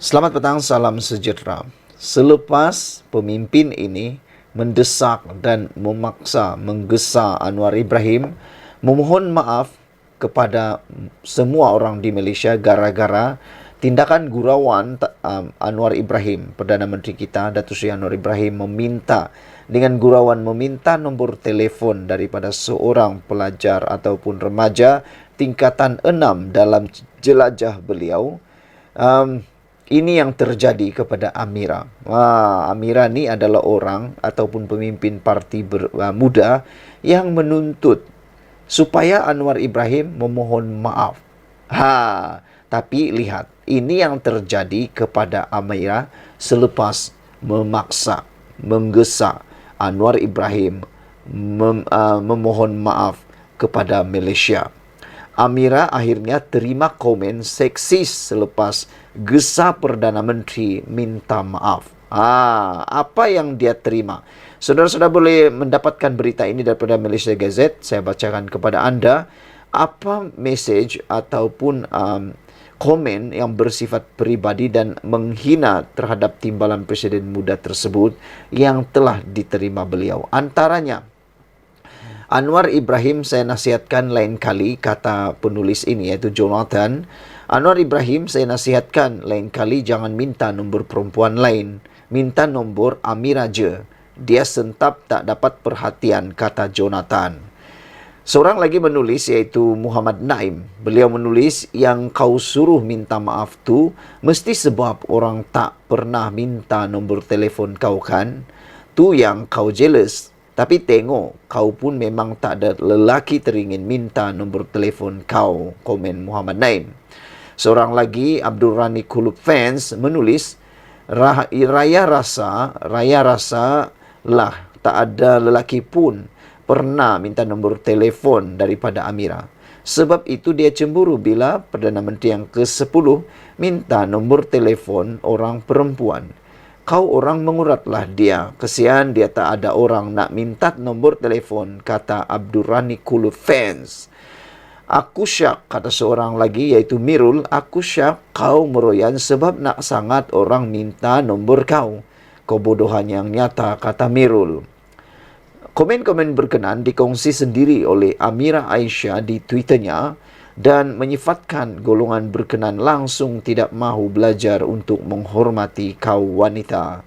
Selamat petang, salam sejahtera. Selepas pemimpin ini mendesak dan memaksa menggesa Anwar Ibrahim memohon maaf kepada semua orang di Malaysia gara-gara tindakan gurauan Anwar Ibrahim, Perdana Menteri kita Datuk Seri Anwar Ibrahim dengan gurauan meminta nombor telefon daripada seorang pelajar ataupun remaja tingkatan 6 dalam jelajah beliau. Ini yang terjadi kepada Amira. Amira ni adalah orang ataupun pemimpin parti muda yang menuntut supaya Anwar Ibrahim memohon maaf. Tapi lihat, ini yang terjadi kepada Amira selepas memaksa, menggesa Anwar Ibrahim memohon maaf kepada Malaysia. Amira akhirnya terima komen seksis selepas gesa Perdana Menteri minta maaf. Apa yang dia terima? Saudara-saudara boleh mendapatkan berita ini daripada Malaysia Gazette. Saya bacakan kepada anda apa mesej ataupun komen yang bersifat peribadi dan menghina terhadap timbalan Presiden muda tersebut yang telah diterima beliau. Antaranya, Anwar Ibrahim saya nasihatkan lain kali, kata penulis ini iaitu Jonathan. Anwar Ibrahim saya nasihatkan lain kali jangan minta nombor perempuan lain. Minta nombor Amira je. Dia sentap tak dapat perhatian, kata Jonathan. Seorang lagi menulis iaitu Muhammad Naim. Beliau menulis yang kau suruh minta maaf tu mesti sebab orang tak pernah minta nombor telefon kau kan? Tu yang kau jealous. Tapi tengok, kau pun memang tak ada lelaki teringin minta nombor telefon kau, komen Muhammad Naim. Seorang lagi, Abdul Rani Kulub Fans, menulis, Raya rasa lah tak ada lelaki pun pernah minta nombor telefon daripada Amira. Sebab itu dia cemburu bila Perdana Menteri yang ke-10 minta nombor telefon orang perempuan. Kau orang menguratlah dia. Kesian dia tak ada orang nak minta nombor telefon, kata Abdul Rani Kulub Fans. Aku syak, kata seorang lagi iaitu Mirul. Aku syak kau meroyan sebab nak sangat orang minta nombor kau. Kebodohan yang nyata, kata Mirul. Komen-komen berkenan dikongsi sendiri oleh Amira Aisyah di Twitternya dan menyifatkan golongan berkenan langsung tidak mahu belajar untuk menghormati kaum wanita.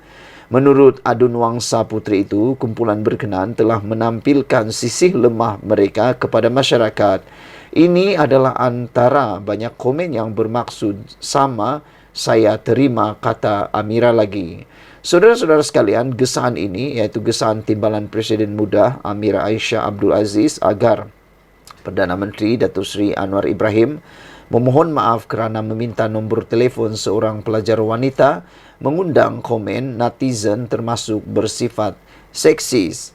Menurut Adun Wangsa Puteri itu, kumpulan berkenan telah menampilkan sisi lemah mereka kepada masyarakat. Ini adalah antara banyak komen yang bermaksud sama saya terima, kata Amira lagi. Saudara-saudara sekalian, gesaan ini iaitu gesaan timbalan Presiden muda Amira Aisyah Abdul Aziz agar Perdana Menteri Datuk Seri Anwar Ibrahim memohon maaf kerana meminta nombor telefon seorang pelajar wanita mengundang komen netizen termasuk bersifat seksis.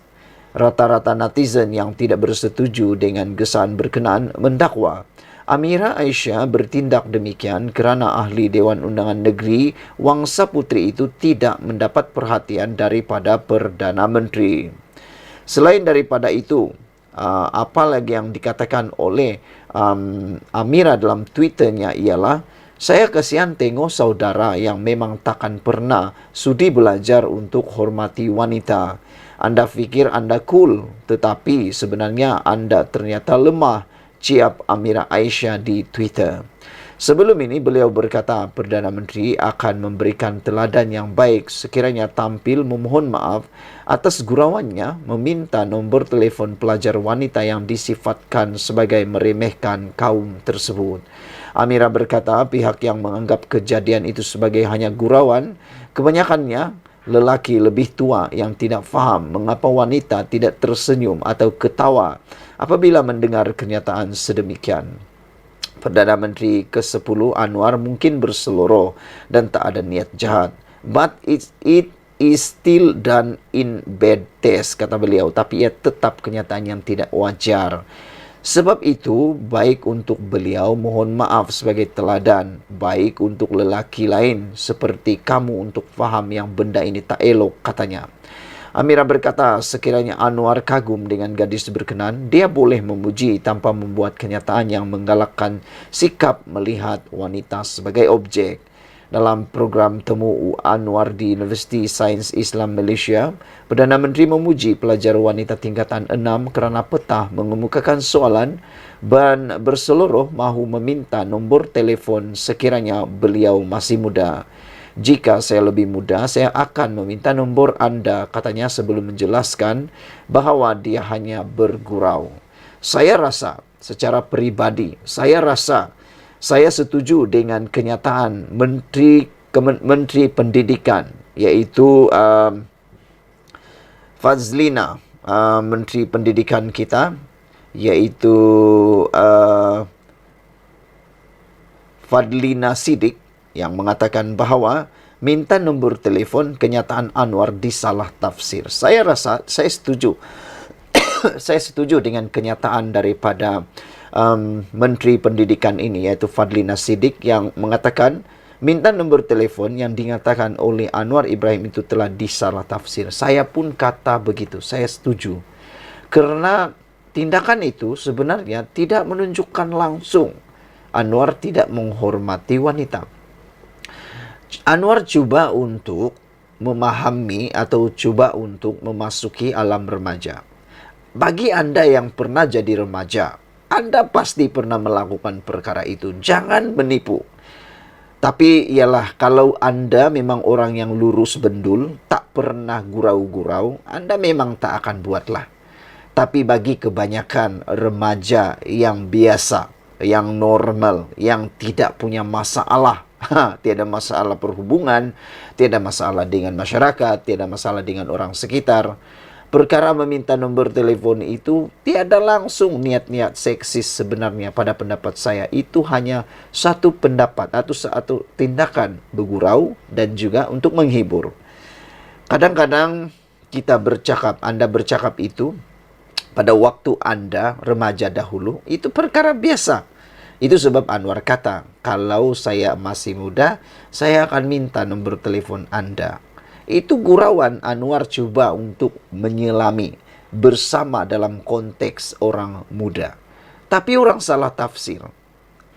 Rata-rata netizen yang tidak bersetuju dengan gesaan berkenaan mendakwa Amira Aisyah bertindak demikian kerana Ahli Dewan Undangan Negeri Wangsa Puteri itu tidak mendapat perhatian daripada Perdana Menteri. Selain daripada itu, apa lagi yang dikatakan oleh Amira dalam Twitternya ialah, saya kasihan tengok saudara yang memang takkan pernah sudi belajar untuk hormati wanita. Anda fikir anda cool, tetapi sebenarnya anda ternyata lemah, ciap Amira Aisyah di Twitter. Sebelum ini beliau berkata Perdana Menteri akan memberikan teladan yang baik sekiranya tampil memohon maaf atas gurauannya meminta nombor telefon pelajar wanita yang disifatkan sebagai meremehkan kaum tersebut. Amira berkata pihak yang menganggap kejadian itu sebagai hanya gurauan, kebanyakannya lelaki lebih tua yang tidak faham mengapa wanita tidak tersenyum atau ketawa apabila mendengar kenyataan sedemikian. Perdana Menteri ke-10 Anwar mungkin berseloroh dan tak ada niat jahat. But it is still done in bad taste, kata beliau. Tapi ia tetap kenyataan yang tidak wajar. Sebab itu, baik untuk beliau mohon maaf sebagai teladan. Baik untuk lelaki lain seperti kamu untuk faham yang benda ini tak elok, katanya. Amira berkata sekiranya Anwar kagum dengan gadis berkenan, dia boleh memuji tanpa membuat kenyataan yang menggalakkan sikap melihat wanita sebagai objek. dalam program Temu Anwar di Universiti Sains Islam Malaysia, Perdana Menteri memuji pelajar wanita tingkatan 6 kerana petah mengemukakan soalan dan berseluruh mahu meminta nombor telefon sekiranya beliau masih muda. Jika saya lebih muda, saya akan meminta nombor anda, katanya sebelum menjelaskan bahawa dia hanya bergurau. Saya rasa, secara peribadi, saya setuju dengan kenyataan Menteri Pendidikan, iaitu Fazlina, Menteri Pendidikan kita, iaitu Fadlina Siddiq, yang mengatakan bahawa minta nombor telefon kenyataan Anwar disalah tafsir. Saya setuju. Saya setuju dengan kenyataan daripada Menteri Pendidikan ini, iaitu Fadlina Siddiq, yang mengatakan minta nombor telefon yang dinyatakan oleh Anwar Ibrahim itu telah disalah tafsir. Saya pun kata begitu. Saya setuju. Kerana tindakan itu sebenarnya tidak menunjukkan langsung Anwar tidak menghormati wanita. Anwar cuba untuk memahami atau cuba untuk memasuki alam remaja. Bagi anda yang pernah jadi remaja, anda pasti pernah melakukan perkara itu. Jangan menipu. Tapi ialah kalau anda memang orang yang lurus bendul, tak pernah gurau-gurau, anda memang tak akan buatlah. Tapi bagi kebanyakan remaja yang biasa, yang normal, yang tidak punya masalah, tiada masalah perhubungan, tiada masalah dengan masyarakat, tiada masalah dengan orang sekitar, perkara meminta nombor telefon itu tiada langsung niat-niat seksis sebenarnya. Pada pendapat saya, itu hanya satu pendapat atau satu tindakan bergurau dan juga untuk menghibur. Kadang-kadang kita bercakap, anda bercakap itu pada waktu anda remaja dahulu, itu perkara biasa. Itu sebab Anwar kata, kalau saya masih muda, saya akan minta nombor telefon anda. Itu gurauan Anwar cuba untuk menyelami bersama dalam konteks orang muda. Tapi orang salah tafsir.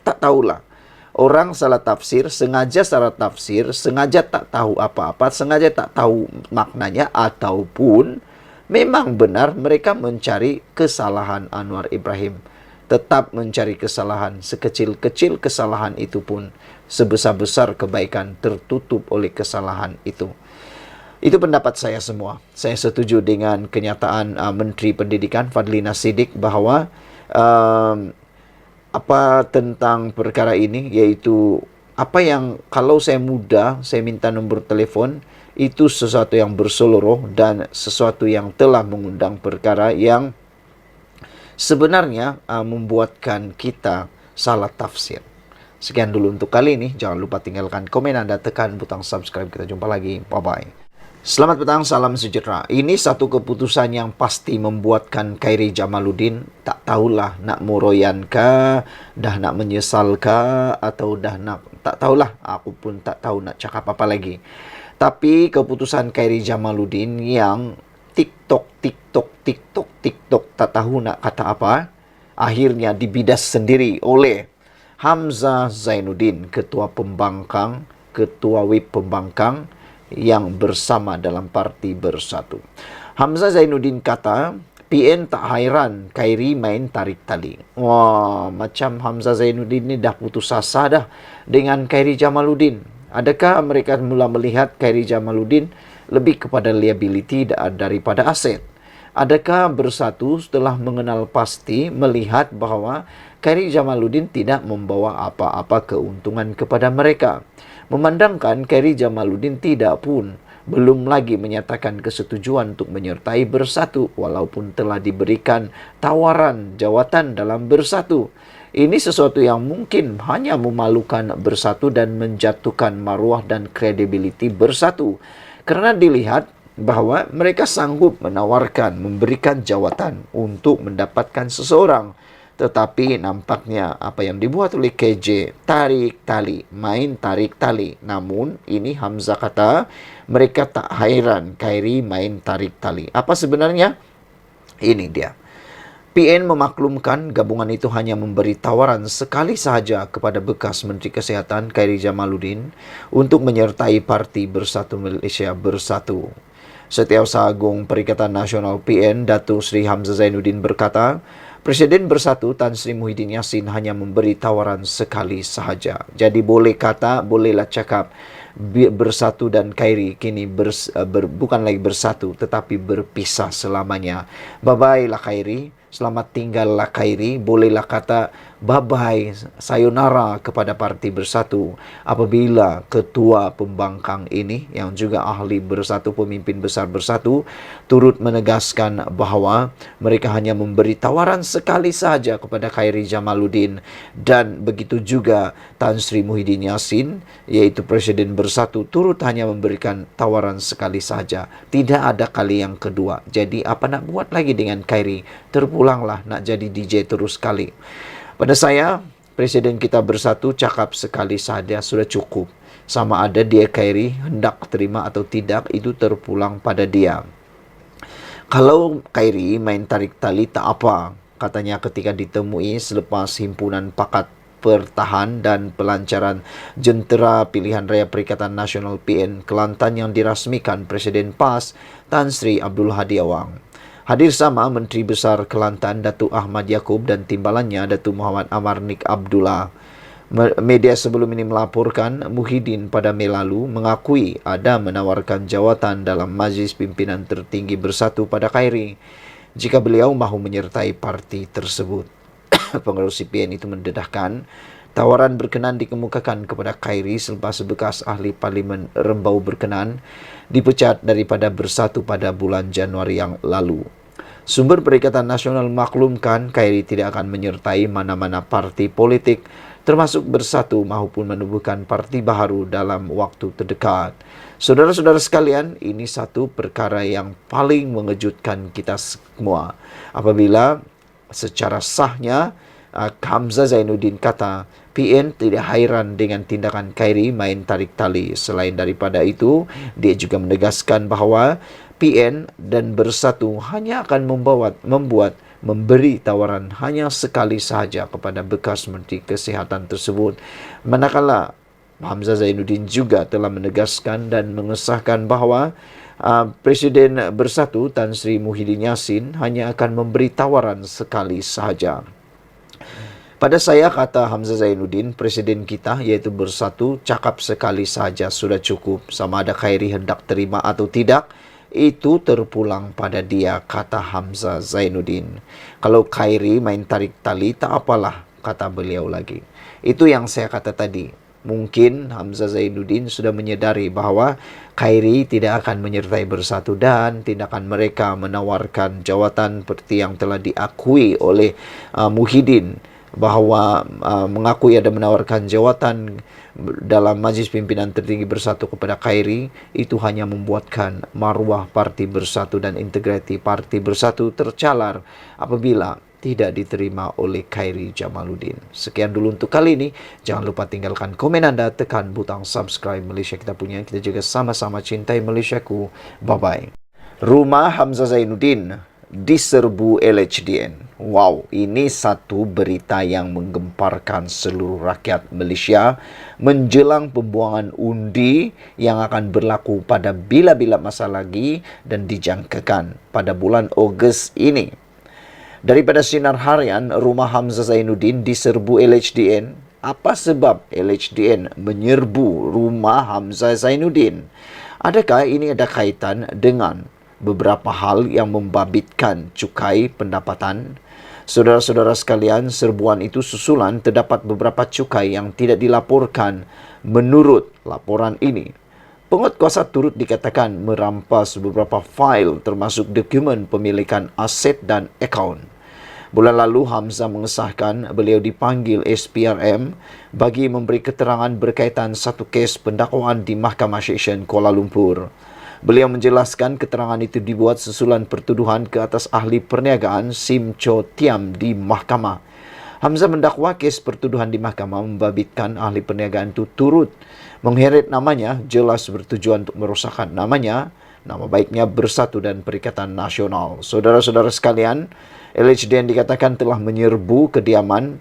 Tak tahulah. Orang salah tafsir, sengaja salah tafsir, sengaja tak tahu apa-apa, sengaja tak tahu maknanya, ataupun memang benar mereka mencari kesalahan Anwar Ibrahim. Tetap mencari kesalahan, sekecil-kecil kesalahan itu pun sebesar-besar kebaikan tertutup oleh kesalahan itu. Itu pendapat saya semua. Saya setuju dengan kenyataan Menteri Pendidikan Fadlina Siddiq bahawa apa tentang perkara ini, iaitu apa yang kalau saya muda, saya minta nombor telefon, itu sesuatu yang berseluruh dan sesuatu yang telah mengundang perkara yang sebenarnya membuatkan kita salah tafsir. Sekian dulu untuk kali ini. Jangan lupa tinggalkan komen anda, tekan butang subscribe. Kita jumpa lagi. Bye-bye. Selamat petang, salam sejahtera. Ini satu keputusan yang pasti membuatkan Khairi Jamaluddin tak tahulah nak muroyan kah, dah nak menyesal kah, atau dah nak, tak tahulah. Aku pun tak tahu nak cakap apa lagi. Tapi keputusan Khairi Jamaluddin yang TikTok, tak tahu nak kata apa, akhirnya dibidas sendiri oleh Hamzah Zainuddin, Ketua Pembangkang, Ketua WIP Pembangkang yang bersama dalam Parti Bersatu. Hamzah Zainuddin kata, PN tak hairan Khairi main tarik tali. Wah, macam Hamzah Zainuddin ni dah putus asa dah dengan Khairi Jamaluddin. Adakah mereka mula melihat Khairi Jamaluddin lebih kepada liability daripada aset? Adakah Bersatu setelah mengenal pasti melihat bahawa Khairi Jamaluddin tidak membawa apa-apa keuntungan kepada mereka? Memandangkan Khairi Jamaluddin belum lagi menyatakan kesetujuan untuk menyertai Bersatu walaupun telah diberikan tawaran jawatan dalam Bersatu. Ini sesuatu yang mungkin hanya memalukan Bersatu dan menjatuhkan maruah dan kredibiliti Bersatu. Kerana dilihat bahawa mereka sanggup memberikan jawatan untuk mendapatkan seseorang. Tetapi nampaknya apa yang dibuat oleh KJ, tarik tali, main tarik tali. Namun ini Hamzah kata mereka tak hairan Khairi main tarik tali. Apa sebenarnya? Ini dia. PN memaklumkan gabungan itu hanya memberi tawaran sekali sahaja kepada bekas Menteri Kesihatan Khairi Jamaluddin untuk menyertai Parti Bersatu Malaysia Bersatu. Setiausaha Agung Perikatan Nasional PN, Datuk Seri Hamzah Zainuddin berkata, Presiden Bersatu Tan Sri Muhyiddin Yassin hanya memberi tawaran sekali sahaja. Jadi bolehlah cakap Bersatu dan Khairi kini bukan lagi bersatu tetapi berpisah selamanya. Bye-bye lah Khairi. Selamat tinggallah Khairi, bolehlah kata bye-bye, sayonara kepada Parti Bersatu apabila ketua pembangkang ini yang juga ahli Bersatu, pemimpin besar Bersatu, turut menegaskan bahawa mereka hanya memberi tawaran sekali sahaja kepada Khairi Jamaluddin dan begitu juga Tan Sri Muhyiddin Yassin, iaitu Presiden Bersatu, turut hanya memberikan tawaran sekali sahaja. Tidak ada kali yang kedua. Jadi apa nak buat lagi dengan Khairi? Terpulanglah nak jadi DJ terus sekali. Pada saya, Presiden kita Bersatu cakap sekali sahaja sudah cukup. Sama ada dia Khairi hendak terima atau tidak, itu terpulang pada dia. Kalau Khairi main tarik tali tak apa, katanya ketika ditemui selepas himpunan pakat pertahan dan pelancaran jentera pilihan raya Perikatan Nasional PN Kelantan yang dirasmikan Presiden PAS Tan Sri Abdul Hadi Awang. Hadir sama Menteri Besar Kelantan Datuk Ahmad Yaakob dan timbalannya Datuk Muhammad Amarnik Abdullah. Media sebelum ini melaporkan Muhyiddin pada Mei lalu mengakui ada menawarkan jawatan dalam Majlis Pimpinan Tertinggi Bersatu pada Khairi jika beliau mahu menyertai parti tersebut. Pengerusi PN itu mendedahkan tawaran berkenan dikemukakan kepada Khairi selepas bekas ahli Parlimen Rembau berkenan dipecat daripada Bersatu pada bulan Januari yang lalu. Sumber Perikatan Nasional maklumkan Khairi tidak akan menyertai mana-mana parti politik termasuk Bersatu maupun menubuhkan parti baharu dalam waktu terdekat. Saudara-saudara sekalian, ini satu perkara yang paling mengejutkan kita semua apabila secara sahnya Hamzah Zainuddin kata PN tidak hairan dengan tindakan Khairi main tarik tali. Selain daripada itu, dia juga menegaskan bahawa PN dan Bersatu hanya akan memberi tawaran hanya sekali sahaja kepada bekas Menteri Kesihatan tersebut. Manakala Hamzah Zainuddin juga telah menegaskan dan mengesahkan bahawa Presiden Bersatu Tan Sri Muhyiddin Yassin hanya akan memberi tawaran sekali sahaja. Pada saya, kata Hamzah Zainuddin, Presiden kita iaitu Bersatu cakap sekali sahaja sudah cukup. Sama ada Khairi hendak terima atau tidak, itu terpulang pada dia, kata Hamzah Zainuddin. Kalau Khairi main tarik tali, tak apalah, kata beliau lagi. Itu yang saya kata tadi. Mungkin Hamzah Zainuddin sudah menyadari bahawa Khairi tidak akan menyertai Bersatu dan tindakan mereka menawarkan jawatan seperti yang telah diakui oleh Muhyiddin bahawa mengakui ada menawarkan jawatan dalam Majlis Pimpinan Tertinggi Bersatu kepada Khairi, itu hanya membuatkan maruah Parti Bersatu dan integriti Parti Bersatu tercalar apabila tidak diterima oleh Khairi Jamaluddin. Sekian dulu untuk kali ini. Jangan lupa tinggalkan komen anda, tekan butang subscribe Malaysia Kita Punya. Kita juga sama-sama cintai Malaysiaku. Bye-bye. Rumah Hamzah Zainuddin diserbu LHDN. Wow, ini satu berita yang menggemparkan seluruh rakyat Malaysia menjelang pembuangan undi yang akan berlaku pada bila-bila masa lagi dan dijangkakan pada bulan Ogos ini. Daripada sinar harian, rumah Hamzah Zainuddin diserbu LHDN. Apa sebab LHDN menyerbu rumah Hamzah Zainuddin? Adakah ini ada kaitan dengan beberapa hal yang membabitkan cukai pendapatan? Saudara-saudara sekalian, serbuan itu susulan terdapat beberapa cukai yang tidak dilaporkan menurut laporan ini. Penguatkuasa turut dikatakan merampas beberapa fail termasuk dokumen pemilikan aset dan akaun. Bulan lalu, Hamzah mengesahkan beliau dipanggil SPRM bagi memberi keterangan berkaitan satu kes pendakwaan di Mahkamah Seksyen Kuala Lumpur. Beliau menjelaskan keterangan itu dibuat susulan pertuduhan ke atas ahli perniagaan Sim Cho Tiam di mahkamah. Hamzah mendakwa kes pertuduhan di mahkamah membabitkan ahli perniagaan itu turut mengheret namanya, jelas bertujuan untuk merosakkan namanya Nama baiknya Bersatu dan Perikatan Nasional. Saudara-saudara sekalian, LHDN dikatakan telah menyerbu kediaman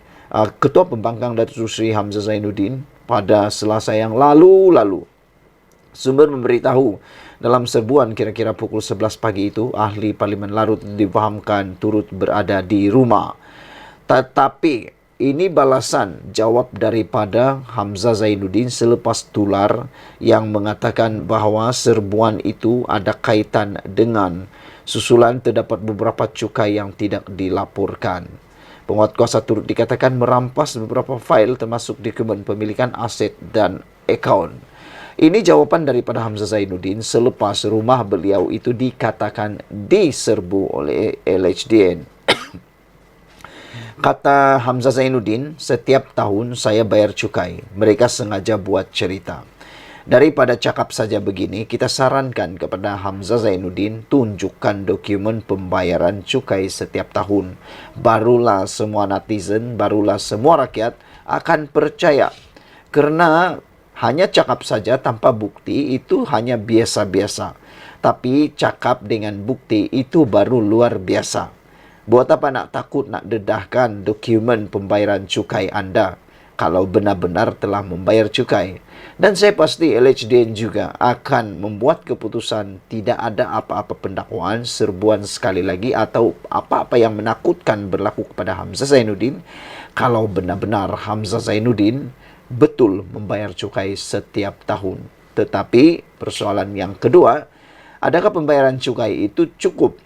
Ketua Pembangkang Datuk Seri Hamzah Zainuddin pada Selasa yang lalu. Sumber memberitahu dalam serbuan kira-kira pukul 11 pagi itu, ahli Parlimen Larut difahamkan turut berada di rumah. Tetapi ini balasan jawab daripada Hamzah Zainuddin selepas tular yang mengatakan bahawa serbuan itu ada kaitan dengan susulan terdapat beberapa cukai yang tidak dilaporkan. Penguatkuasa turut dikatakan merampas beberapa fail termasuk dokumen pemilikan aset dan akaun. Ini jawapan daripada Hamzah Zainuddin selepas rumah beliau itu dikatakan diserbu oleh LHDN. Kata Hamzah Zainuddin, setiap tahun saya bayar cukai. Mereka sengaja buat cerita. Daripada cakap saja begini, kita sarankan kepada Hamzah Zainuddin tunjukkan dokumen pembayaran cukai setiap tahun. Barulah semua netizen, barulah semua rakyat akan percaya. Kerana hanya cakap saja tanpa bukti itu hanya biasa-biasa. Tapi cakap dengan bukti itu baru luar biasa. Buat apa nak takut nak dedahkan dokumen pembayaran cukai anda kalau benar-benar telah membayar cukai? Dan saya pasti LHDN juga akan membuat keputusan tidak ada apa-apa pendakwaan, serbuan sekali lagi atau apa-apa yang menakutkan berlaku kepada Hamzah Zainuddin kalau benar-benar Hamzah Zainuddin betul membayar cukai setiap tahun. Tetapi persoalan yang kedua, adakah pembayaran cukai itu cukup?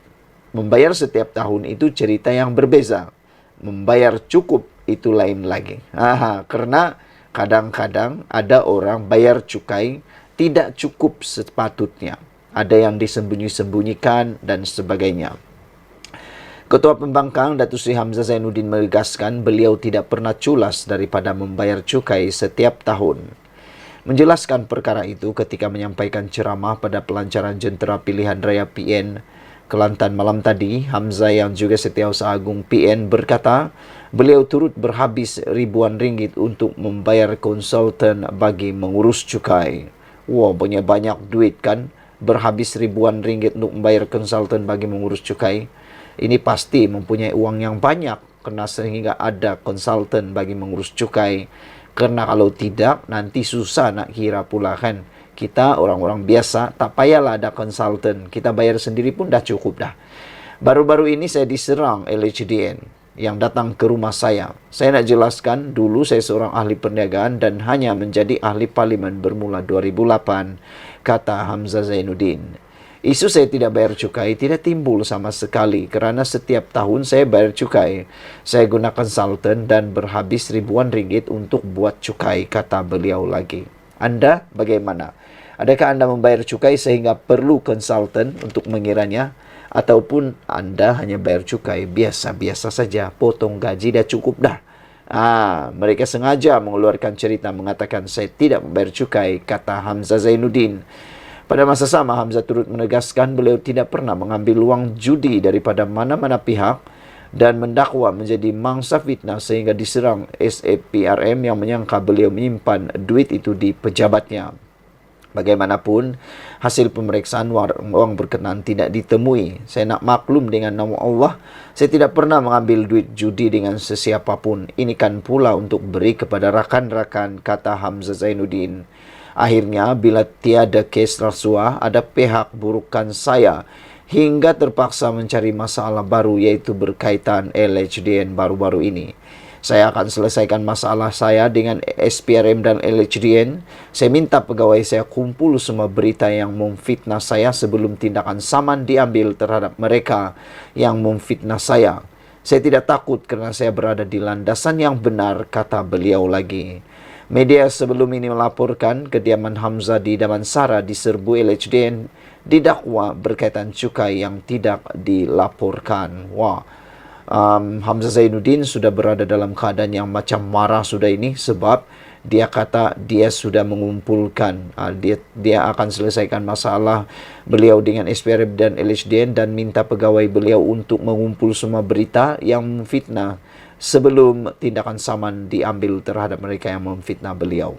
Membayar setiap tahun itu cerita yang berbeza. Membayar cukup itu lain lagi. Karena kadang-kadang ada orang bayar cukai tidak cukup sepatutnya. Ada yang disembunyi-sembunyikan dan sebagainya. Ketua Pembangkang Datuk Seri Hamzah Zainuddin menegaskan beliau tidak pernah culas daripada membayar cukai setiap tahun. Menjelaskan perkara itu ketika menyampaikan ceramah pada pelancaran Jentera Pilihan Raya PN Kelantan malam tadi, Hamzah yang juga Setiausaha Agung PN berkata, beliau turut berhabis ribuan ringgit untuk membayar konsultan bagi mengurus cukai. Wah, banyak duit kan? Berhabis ribuan ringgit untuk membayar konsultan bagi mengurus cukai. Ini pasti mempunyai uang yang banyak kerana sehingga ada konsultan bagi mengurus cukai. Kerana kalau tidak, nanti susah nak kira pula kan. Kita orang-orang biasa, tak payahlah ada konsultan. Kita bayar sendiri pun dah cukup dah. Baru-baru ini saya diserang LHDN yang datang ke rumah saya. Saya nak jelaskan, dulu saya seorang ahli perniagaan dan hanya menjadi ahli parlimen bermula 2008, kata Hamzah Zainuddin. Isu saya tidak bayar cukai tidak timbul sama sekali kerana setiap tahun saya bayar cukai. Saya guna konsultan dan berhabis ribuan ringgit untuk buat cukai, kata beliau lagi. Anda bagaimana? Adakah anda membayar cukai sehingga perlu konsultan untuk mengiranya? Ataupun anda hanya bayar cukai biasa-biasa saja, potong gaji dah cukup dah? Mereka sengaja mengeluarkan cerita mengatakan saya tidak membayar cukai, kata Hamzah Zainuddin. Pada masa sama, Hamzah turut menegaskan beliau tidak pernah mengambil wang judi daripada mana-mana pihak dan mendakwa menjadi mangsa fitnah sehingga diserang SAPRM yang menyangka beliau menyimpan duit itu di pejabatnya. Bagaimanapun, hasil pemeriksaan wang berkenan tidak ditemui. Saya nak maklum dengan nama Allah, saya tidak pernah mengambil duit judi dengan sesiapapun. Ini kan pula untuk beri kepada rakan-rakan, kata Hamzah Zainuddin. Akhirnya, bila tiada kes rasuah, ada pihak burukan saya hingga terpaksa mencari masalah baru iaitu berkaitan LHDN baru-baru ini. Saya akan selesaikan masalah saya dengan SPRM dan LHDN. Saya minta pegawai saya kumpul semua berita yang memfitnah saya sebelum tindakan saman diambil terhadap mereka yang memfitnah saya. Saya tidak takut kerana saya berada di landasan yang benar, kata beliau lagi. Media sebelum ini melaporkan kediaman Hamzah di Damansara diserbu LHDN didakwa berkaitan cukai yang tidak dilaporkan. Hamzah Zainuddin sudah berada dalam keadaan yang macam marah sudah ini sebab dia kata dia sudah mengumpulkan, dia akan selesaikan masalah beliau dengan SPRM dan LHDN dan minta pegawai beliau untuk mengumpul semua berita yang memfitnah sebelum tindakan saman diambil terhadap mereka yang memfitnah beliau.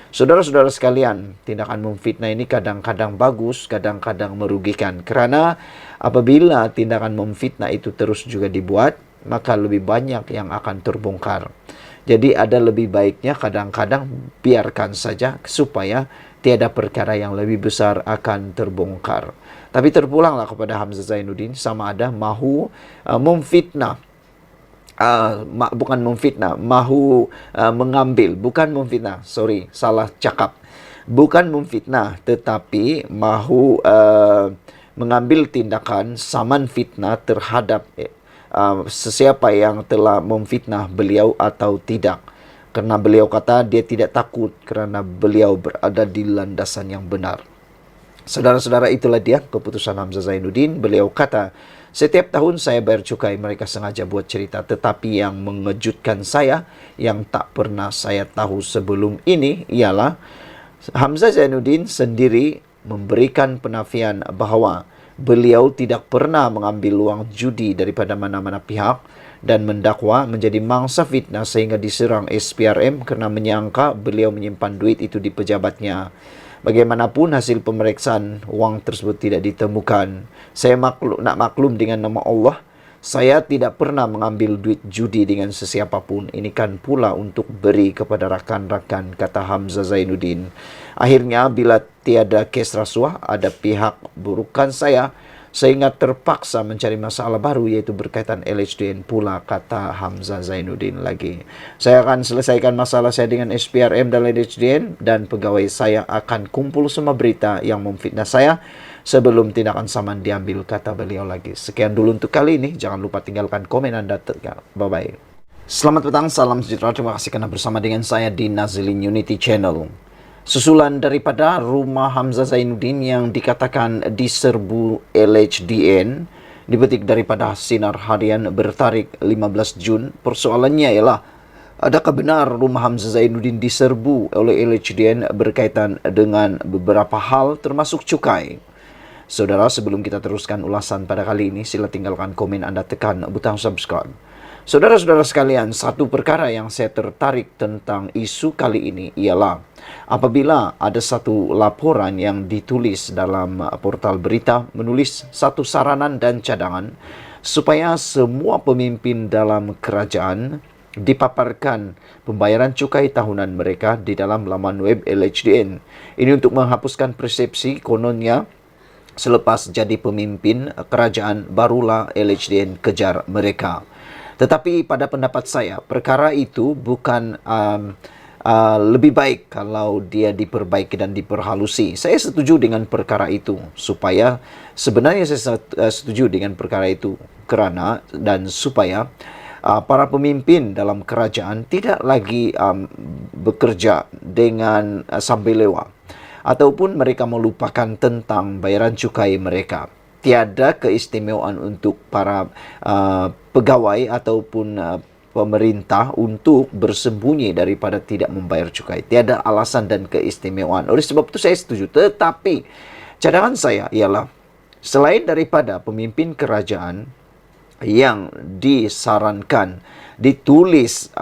Saudara-saudara sekalian, tindakan memfitnah ini kadang-kadang bagus, kadang-kadang merugikan. Kerana apabila tindakan memfitnah itu terus juga dibuat, maka lebih banyak yang akan terbongkar. Jadi ada lebih baiknya kadang-kadang biarkan saja supaya tiada perkara yang lebih besar akan terbongkar. Tapi terpulanglah kepada Hamzah Zainuddin, sama ada mahu memfitnah, bukan memfitnah, mahu mengambil, bukan memfitnah, salah cakap. Bukan memfitnah, tetapi mahu mengambil tindakan saman fitnah terhadap sesiapa yang telah memfitnah beliau atau tidak. Kerana beliau kata dia tidak takut kerana beliau berada di landasan yang benar. Saudara-saudara, itulah dia keputusan Hamzah Zainuddin. Beliau kata, setiap tahun saya bayar cukai, mereka sengaja buat cerita. Tetapi yang mengejutkan saya, yang tak pernah saya tahu sebelum ini, ialah Hamzah Zainuddin sendiri memberikan penafian bahawa beliau tidak pernah mengambil wang judi daripada mana-mana pihak dan mendakwa menjadi mangsa fitnah sehingga diserang SPRM kerana menyangka beliau menyimpan duit itu di pejabatnya. Bagaimanapun hasil pemeriksaan wang tersebut tidak ditemukan. Saya nak maklum dengan nama Allah, saya tidak pernah mengambil duit judi dengan sesiapapun. Ini kan pula untuk beri kepada rakan-rakan, kata Hamzah Zainuddin. Akhirnya bila tiada kes rasuah, ada pihak burukan saya sehingga terpaksa mencari masalah baru, iaitu berkaitan LHDN pula, kata Hamzah Zainuddin lagi. Saya akan selesaikan masalah saya dengan SPRM dan LHDN dan pegawai saya akan kumpul semua berita yang memfitnah saya sebelum tindakan saman diambil, kata beliau lagi. Sekian dulu untuk kali ini. Jangan lupa tinggalkan komen Anda. Bye-bye. Selamat petang, salam sejahtera. Terima kasih kerana bersama dengan saya di Nazilin Unity Channel. Susulan daripada rumah Hamzah Zainuddin yang dikatakan diserbu LHDN, dipetik daripada Sinar Harian bertarikh 15 Jun. Persoalannya ialah, adakah benar rumah Hamzah Zainuddin diserbu oleh LHDN berkaitan dengan beberapa hal termasuk cukai? Saudara, sebelum kita teruskan ulasan pada kali ini, sila tinggalkan komen Anda, tekan butang subscribe. Saudara-saudara sekalian, satu perkara yang saya tertarik tentang isu kali ini ialah apabila ada satu laporan yang ditulis dalam portal berita menulis satu saranan dan cadangan supaya semua pemimpin dalam kerajaan dipaparkan pembayaran cukai tahunan mereka di dalam laman web LHDN. Ini untuk menghapuskan persepsi kononnya selepas jadi pemimpin kerajaan barulah LHDN kejar mereka. Tetapi pada pendapat saya, perkara itu bukan lebih baik kalau dia diperbaiki dan diperhalusi. Saya setuju dengan perkara itu, supaya sebenarnya saya setuju dengan perkara itu kerana dan supaya para pemimpin dalam kerajaan tidak lagi bekerja dengan sambil lewat, ataupun mereka melupakan tentang bayaran cukai mereka. Tiada keistimewaan untuk para pegawai ataupun pemerintah untuk bersembunyi daripada tidak membayar cukai. Tiada alasan dan keistimewaan. Oleh sebab itu saya setuju. Tetapi cadangan saya ialah, selain daripada pemimpin kerajaan yang disarankan ditulis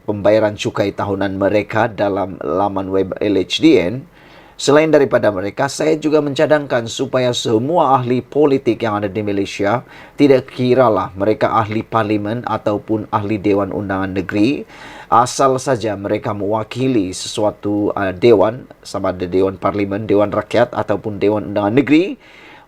pembayaran cukai tahunan mereka dalam laman web LHDN, selain daripada mereka, saya juga mencadangkan supaya semua ahli politik yang ada di Malaysia, tidak kiralah mereka ahli parlimen ataupun ahli Dewan Undangan Negeri, asal saja mereka mewakili sesuatu dewan, sama ada Dewan Parlimen, Dewan Rakyat ataupun Dewan Undangan Negeri,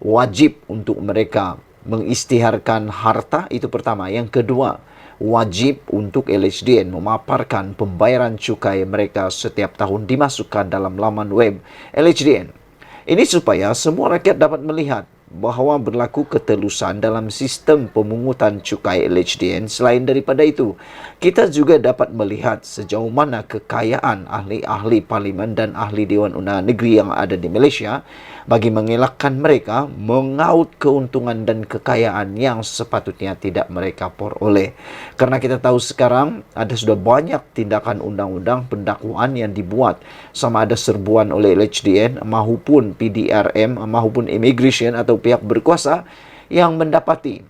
wajib untuk mereka mengisytiharkan harta, itu pertama. Yang kedua, wajib untuk LHDN memaparkan pembayaran cukai mereka setiap tahun dimasukkan dalam laman web LHDN. Ini supaya semua rakyat dapat melihat bahawa berlaku ketelusan dalam sistem pemungutan cukai LHDN. Selain daripada itu, kita juga dapat melihat sejauh mana kekayaan ahli-ahli parlimen dan ahli Dewan Undangan Negeri yang ada di Malaysia bagi mengelakkan mereka mengaut keuntungan dan kekayaan yang sepatutnya tidak mereka peroleh. Karena kita tahu sekarang ada sudah banyak tindakan undang-undang pendakwaan yang dibuat, sama ada serbuan oleh LHDN maupun PDRM maupun immigration atau pihak berkuasa yang mendapati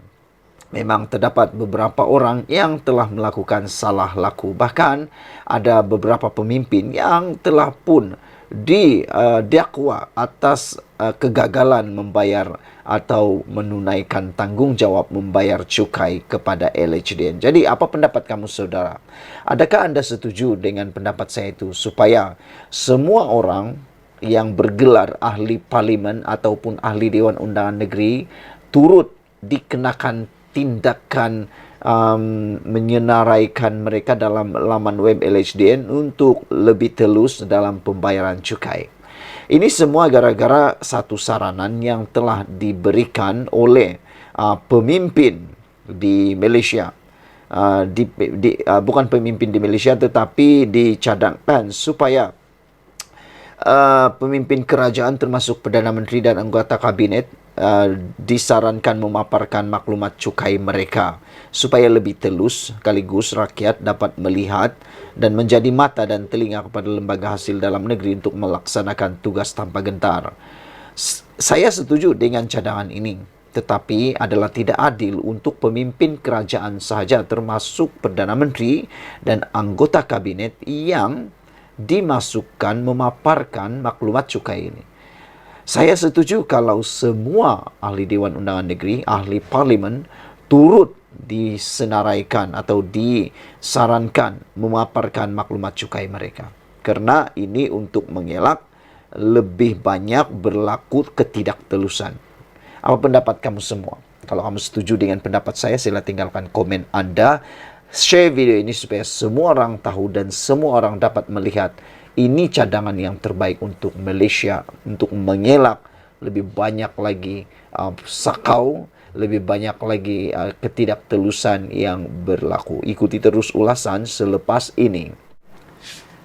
memang terdapat beberapa orang yang telah melakukan salah laku. Bahkan ada beberapa pemimpin yang telah pun didakwa atas kegagalan membayar atau menunaikan tanggungjawab membayar cukai kepada LHDN. Jadi apa pendapat kamu saudara? Adakah anda setuju dengan pendapat saya itu supaya semua orang yang bergelar ahli parlimen ataupun ahli Dewan Undangan Negeri turut dikenakan tindakan menyenaraikan mereka dalam laman web LHDN untuk lebih telus dalam pembayaran cukai. Ini semua gara-gara satu saranan yang telah diberikan oleh pemimpin di Malaysia. Bukan pemimpin di Malaysia tetapi dicadangkan supaya pemimpin kerajaan termasuk Perdana Menteri dan anggota kabinet disarankan memaparkan maklumat cukai mereka supaya lebih telus sekaligus rakyat dapat melihat dan menjadi mata dan telinga kepada lembaga hasil dalam negeri untuk melaksanakan tugas tanpa gentar. Saya setuju dengan cadangan ini, tetapi adalah tidak adil untuk pemimpin kerajaan sahaja termasuk Perdana Menteri dan anggota kabinet yang dimasukkan memaparkan maklumat cukai ini. Saya setuju kalau semua ahli Dewan Undangan Negeri, ahli parlimen turut disenaraikan atau disarankan memaparkan maklumat cukai mereka. Karena ini untuk mengelak lebih banyak berlaku ketidaktelusan. Apa pendapat kamu semua? Kalau kamu setuju dengan pendapat saya, sila tinggalkan komen Anda. Share video ini supaya semua orang tahu dan semua orang dapat melihat ini cadangan yang terbaik untuk Malaysia, untuk mengelak lebih banyak lagi sakau, lebih banyak lagi ketidaktelusan yang berlaku. Ikuti terus ulasan selepas ini.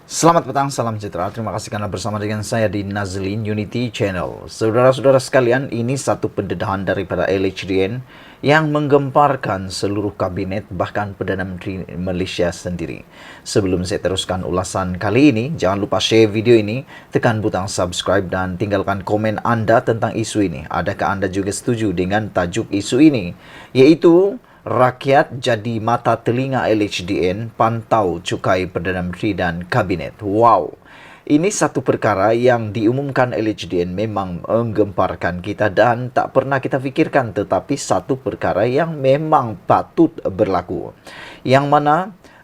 Selamat petang, salam sejahtera. Terima kasih karena bersama dengan saya di Nazlin Unity Channel. Saudara-saudara sekalian, ini satu pendedahan daripada LHDN yang menggemparkan seluruh kabinet bahkan Perdana Menteri Malaysia sendiri. Sebelum saya teruskan ulasan kali ini, jangan lupa share video ini, tekan butang subscribe dan tinggalkan komen Anda tentang isu ini. Adakah Anda juga setuju dengan tajuk isu ini? Yaitu rakyat jadi mata telinga LHDN, pantau cukai Perdana Menteri dan Kabinet. Wow! Ini satu perkara yang diumumkan LHDN memang menggemparkan kita dan tak pernah kita fikirkan, tetapi satu perkara yang memang patut berlaku. Yang mana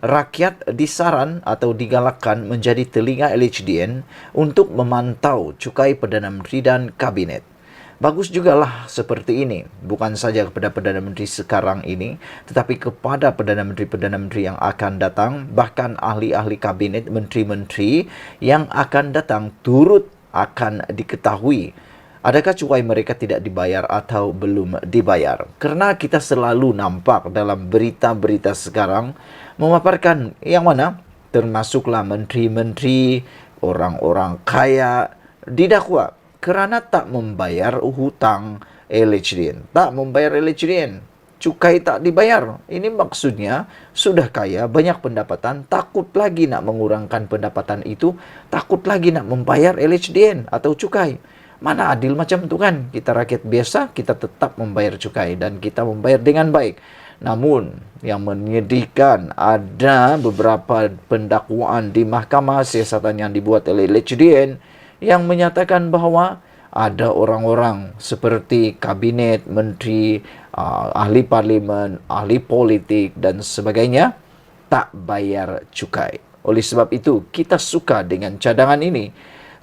rakyat disaran atau digalakkan menjadi telinga LHDN untuk memantau cukai Perdana Menteri dan Kabinet. Bagus jugalah seperti ini, bukan saja kepada Perdana Menteri sekarang ini, tetapi kepada Perdana Menteri yang akan datang, bahkan ahli-ahli kabinet, menteri-menteri yang akan datang turut akan diketahui adakah cukai mereka tidak dibayar atau belum dibayar. Karena kita selalu nampak dalam berita-berita sekarang memaparkan yang mana termasuklah menteri-menteri, orang-orang kaya didakwa kerana tak membayar hutang LHDN. Tak membayar LHDN. Cukai tak dibayar. Ini maksudnya sudah kaya, banyak pendapatan, takut lagi nak mengurangkan pendapatan itu, takut lagi nak membayar LHDN atau cukai. Mana adil macam tu kan? Kita rakyat biasa, kita tetap membayar cukai dan kita membayar dengan baik. Namun, yang menyedihkan ada beberapa pendakwaan di mahkamah siasatan yang dibuat oleh LHDN yang menyatakan bahawa ada orang-orang seperti kabinet, menteri, ahli parlimen, ahli politik dan sebagainya tak bayar cukai. Oleh sebab itu, kita suka dengan cadangan ini.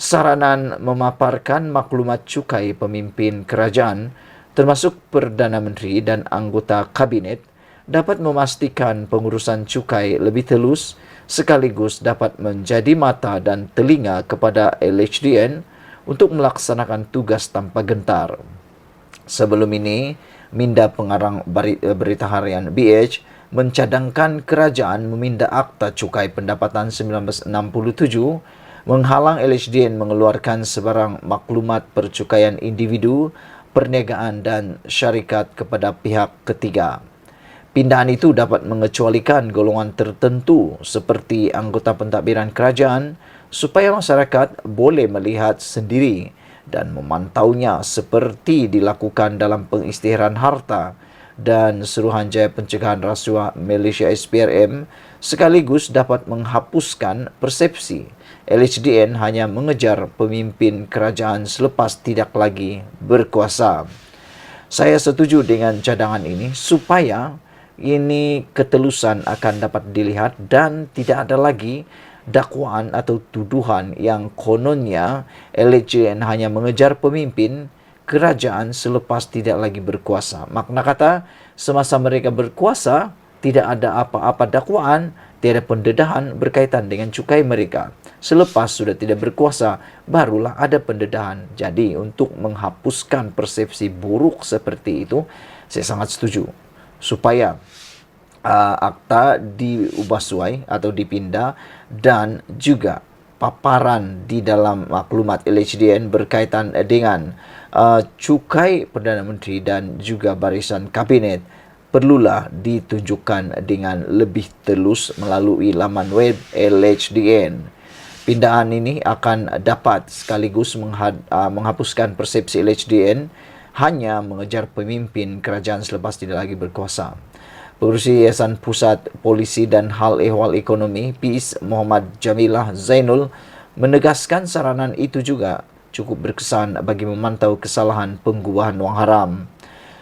Saranan memaparkan maklumat cukai pemimpin kerajaan, termasuk Perdana Menteri dan anggota kabinet, dapat memastikan pengurusan cukai lebih telus sekaligus dapat menjadi mata dan telinga kepada LHDN untuk melaksanakan tugas tanpa gentar. Sebelum ini, Minda Pengarang Berita Harian BH mencadangkan kerajaan meminda Akta Cukai Pendapatan 1967 menghalang LHDN mengeluarkan sebarang maklumat percukaian individu, perniagaan dan syarikat kepada pihak ketiga. Pindahan itu dapat mengecualikan golongan tertentu seperti anggota pentadbiran kerajaan supaya masyarakat boleh melihat sendiri dan memantaunya seperti dilakukan dalam pengisytiharan harta dan Suruhanjaya Pencegahan Rasuah Malaysia SPRM sekaligus dapat menghapuskan persepsi LHDN hanya mengejar pemimpin kerajaan selepas tidak lagi berkuasa. Saya setuju dengan cadangan ini supaya ini ketelusan akan dapat dilihat dan tidak ada lagi dakwaan atau tuduhan yang kononnya LHDN hanya mengejar pemimpin kerajaan selepas tidak lagi berkuasa. Makna kata, semasa mereka berkuasa, tidak ada apa-apa dakwaan, tiada pendedahan berkaitan dengan cukai mereka. Selepas sudah tidak berkuasa, barulah ada pendedahan. Jadi, untuk menghapuskan persepsi buruk seperti itu, saya sangat setuju. Supaya akta diubah suai atau dipindah dan juga paparan di dalam maklumat LHDN berkaitan dengan cukai Perdana Menteri dan juga barisan kabinet perlulah ditunjukkan dengan lebih telus melalui laman web LHDN. Pindahan ini akan dapat sekaligus menghapuskan persepsi LHDN hanya mengejar pemimpin kerajaan selepas tidak lagi berkuasa. Pengerusi Yayasan Pusat Polisi dan Hal Ehwal Ekonomi PIS Muhammad Jamilah Zainul menegaskan saranan itu juga cukup berkesan bagi memantau kesalahan penggubahan wang haram.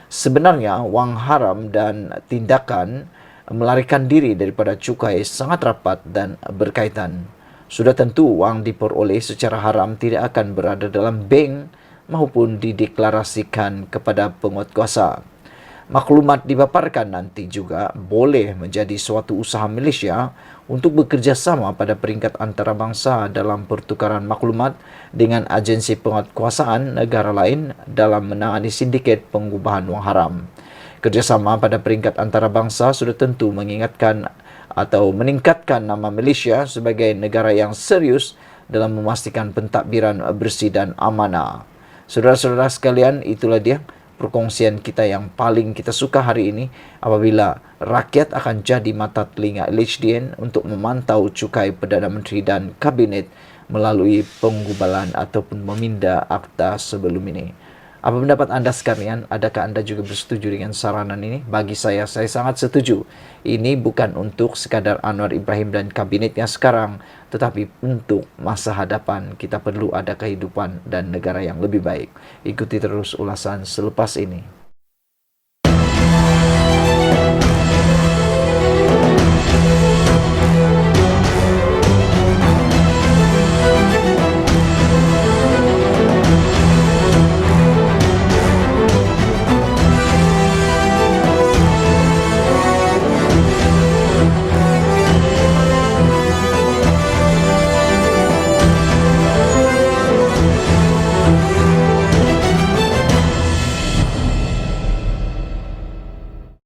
Sebenarnya wang haram dan tindakan melarikan diri daripada cukai sangat rapat dan berkaitan. Sudah tentu wang diperoleh secara haram tidak akan berada dalam bank maupun dideklarasikan kepada penguatkuasa. Maklumat dipaparkan nanti juga boleh menjadi suatu usaha Malaysia untuk bekerjasama pada peringkat antarabangsa dalam pertukaran maklumat dengan agensi penguatkuasaan negara lain dalam menangani sindiket pengubahan wang haram. Kerjasama pada peringkat antarabangsa sudah tentu mengingatkan atau meningkatkan nama Malaysia sebagai negara yang serius dalam memastikan pentadbiran bersih dan amanah. Saudara-saudara sekalian, itulah dia perkongsian kita yang paling kita suka hari ini apabila rakyat akan jadi mata telinga LHDN untuk memantau cukai Perdana Menteri dan Kabinet melalui penggubalan ataupun meminda akta sebelum ini. Apa pendapat anda sekalian? Adakah anda juga bersetuju dengan saranan ini? Bagi saya sangat setuju. Ini bukan untuk sekadar Anwar Ibrahim dan kabinetnya sekarang, tetapi untuk masa hadapan kita perlu ada kehidupan dan negara yang lebih baik. Ikuti terus ulasan selepas ini.